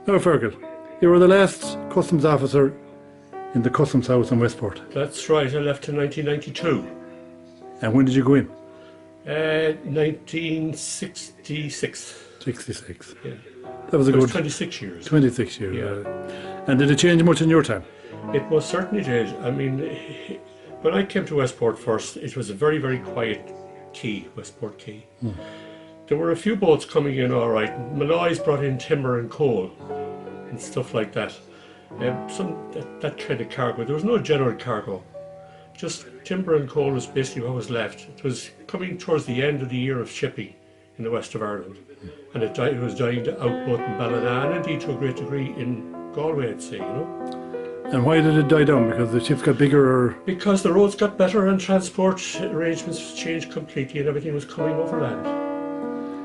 Now, Fergal, you were the last customs officer in the customs house in Westport. That's right, I left in 1992. And when did you go in? 1966. 66. Yeah. That was a It was good 26 years. 26 years. Yeah. And did it change much in your time? It most certainly did. I mean, when I came to Westport first, it was a very, very quiet quay, Westport Quay. There were a few boats coming in all right. Malloy's brought in timber and coal and stuff like that. That kind of cargo. There was no general cargo. Just timber and coal was basically what was left. It was coming towards the end of the year of shipping in the west of Ireland. And it was dying out both in Ballina and indeed to a great degree in Galway, I'd say, you know. And why did it die down? Because the ships got bigger, or...? Because the roads got better and transport arrangements changed completely and everything was coming overland.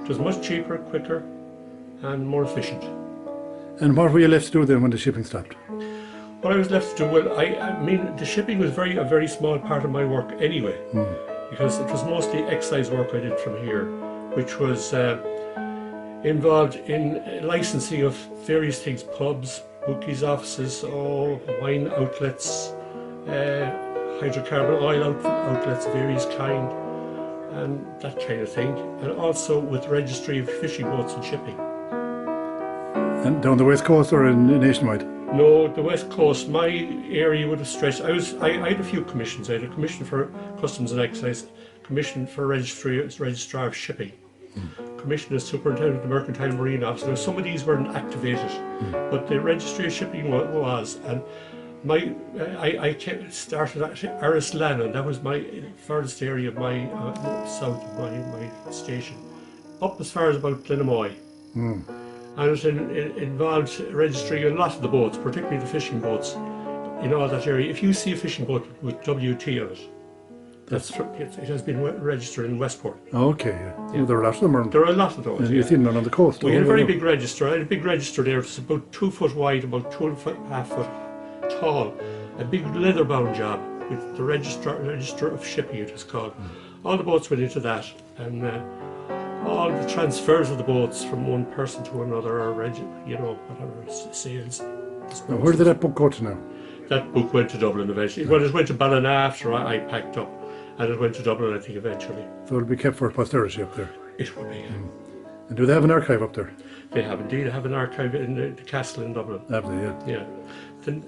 It was much cheaper, quicker and more efficient. And what were you left to do then when the shipping stopped? What I was left to do, well, I mean, the shipping was a very small part of my work anyway, because it was mostly excise work I did from here, which was involved in licensing of various things, pubs, bookies' offices, wine outlets, hydrocarbon oil outlets of various kind, and that kind of thing, and also with registry of fishing boats and shipping. And down the west coast or nationwide? No, the west coast, my area would have stretched. I had a few commissions. I had a commission for customs and excise, commission for registrar of shipping, commission as superintendent of the mercantile marine office. Now, some of these weren't activated, but the registry of shipping was. And I started at Arislan, and that was my furthest area of my south of my station, up as far as about Glenamoy. And it involved registering a lot of the boats, particularly the fishing boats, in all that area. If you see a fishing boat with WT on it, it has been registered in Westport. Okay, yeah. Well, there are a lot of them, aren't there? There are a lot of those. You see them on the coast. We had a very big register. I had a big register there. It was about 2 foot wide, about 2.5 foot tall. A big leather-bound job with the register of shipping, it was called. All the boats went into that, and all the transfers of the boats from one person to another, or whatever sales. Now, where did that book go to now? That book went to Dublin eventually. Well, it went to Ballina after I packed up, and it went to Dublin, I think, eventually. So it'll be kept for posterity up there? It will be. And do they have an archive up there? They have indeed. They have an archive in the castle in Dublin. Have they? Yeah. Yeah.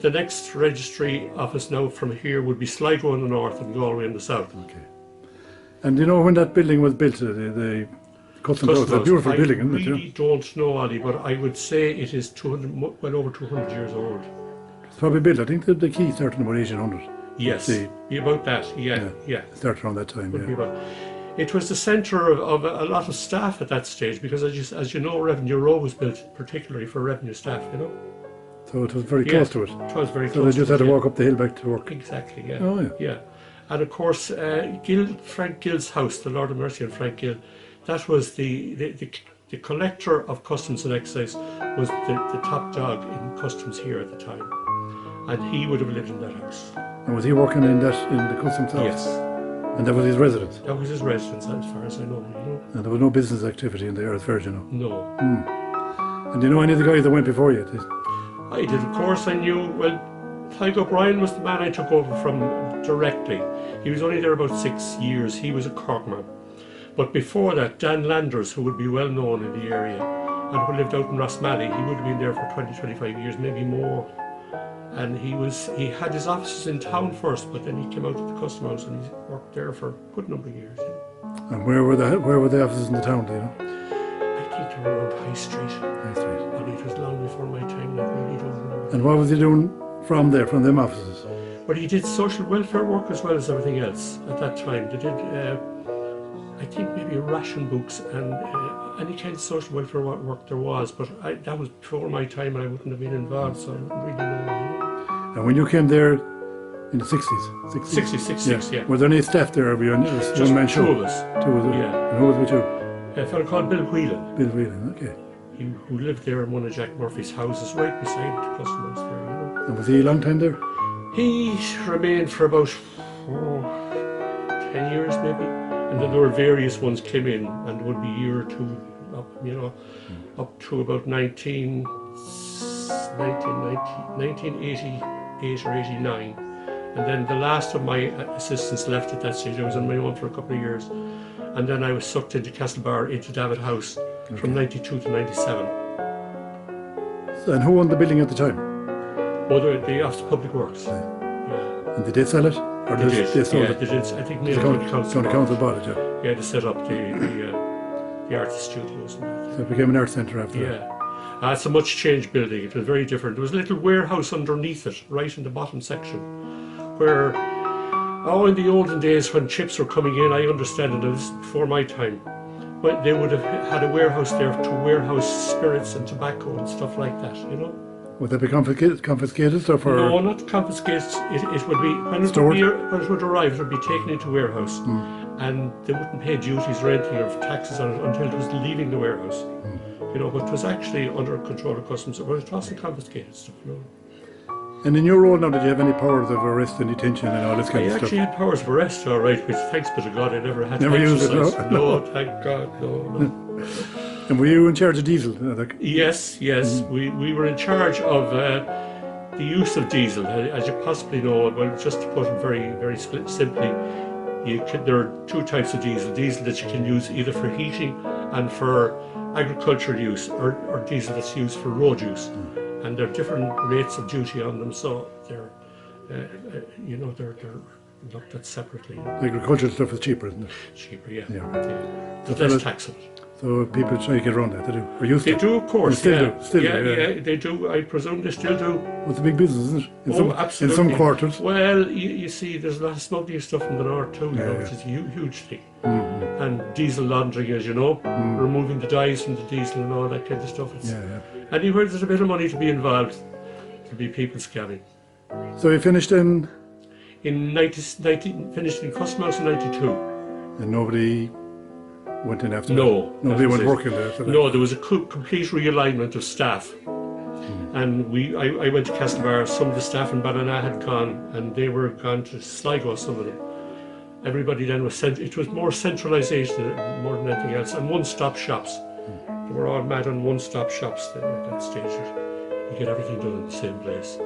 The next registry office now from here would be Sligo in the north and Galway in the south. Okay. And you know when that building was built, the Customs House, a beautiful building, isn't it? I really don't know, Ali, but I would say it is well over 200 years old. It's probably built, I think the quay started in about 1800. Yes, be about that, yeah. It started around that time, It was the centre of a lot of staff at that stage, because as you know, Revenue Row was built particularly for revenue staff, you know. So it was very close to it. It was very close. So they just had to walk up the hill back to work. Exactly, yeah. Oh, yeah. And of course, Frank Gill's house, the Lord of Mercy and Frank Gill, that was the collector of customs and excise, was the top dog in customs here at the time, and he would have lived in that house. And was he working in the customs house? Yes. And that was his residence? That was his residence, as far as I know. You know. And there was no business activity in the Earth Fair, you know? No. And do you know any of the guys that went before you? I did, of course. I knew. Well, Tyke O'Brien was the man I took over from directly. He was only there about 6 years. He was a Corkman. But before that, Dan Landers, who would be well known in the area and who lived out in Rossmally, he would have been there for 20-25 years, maybe more. And he had his offices in town first, but then he came out to the Custom House and he worked there for a good number of years. And where were the offices in the town, do you know? I think they were around High Street. High Street. And it was long before my time, I really don't remember. And what was he doing from them offices? Well, he did social welfare work as well as everything else at that time. They did, I think, maybe ration books and any kind of social welfare work there was, but that was before my time and I wouldn't have been involved, so I wouldn't really know. And when you came there in the 60s? 66, yeah. Were there any staff there? Or were you just one man show? Two of us. Two of them? Yeah. And who was with you? A fellow called Bill Whelan. Bill Whelan, okay. Who lived there in one of Jack Murphy's houses right beside the Custom House there, you know. And was he a long time there? He remained for about 10 years maybe. And then there were various ones came in, and there would be a year or two up, you know, up to about 19 1988 or 89. And then the last of my assistants left at that stage. I was on my own for a couple of years. And then I was sucked into Castlebar, into David House, from 92 to 97. And who owned the building at the time? Well, the Office of Public Works. Yeah. And did they sell it? Or They did. they sold Yeah, it? they did. I think The Mayo County County Council bought it, yeah. Yeah, to set up the arts studios and that. So it became an art centre after that. Yeah. It's a much changed building. It was very different. There was a little warehouse underneath it, right in the bottom section, where, in the olden days when chips were coming in, I understand it, this is before my time, but they would have had a warehouse there to warehouse spirits and tobacco and stuff like that, you know. Would they be confiscated stuff or? No, not confiscated. It would be when it would arrive. It would be taken into warehouse, and they wouldn't pay duties or anything or taxes on it until it was leaving the warehouse. You know, but it was actually under control of customs. But it wasn't confiscated stuff. No. And in your role now, did you have any powers of arrest and detention and all this kind of I stuff? actually had powers of arrest, all right, which thanks be to God I never had Never to used it, exercise. no? No, thank God, no. And were you in charge of diesel? Yes. We were in charge of the use of diesel, as you possibly know. Well, just to put it very, very simply, there are two types of diesel. Diesel that you can use either for heating and for agricultural use, or diesel that's used for road use. And there are different rates of duty on them, so they're looked at separately. Agricultural stuff is cheaper, isn't it? Cheaper, yeah. So There's less tax on it. So people try to get around that, they do. Or used They to. do, of course. Still do. Yeah, they do. I presume they still do. Well, it's a big business, isn't it? Absolutely. In some quarters. Well, you see, there's a lot of smuggling stuff in the north too, which is a huge thing. And diesel laundering, as you know, removing the dyes from the diesel and all that kind of stuff. Anywhere there's a bit of money to be involved, there'll be people scamming. So you finished finished in Custom House in 92. And nobody went in after No. that? Nobody went working there after that? No, there was a complete realignment of staff. And I went to Castlebar. Some of the staff in Ballina had gone, and they were gone to Sligo, some of them. Everybody then was sent. It was more centralisation more than anything else, and one-stop shops. They were all mad on one-stop shops at that stage. You get everything done in the same place.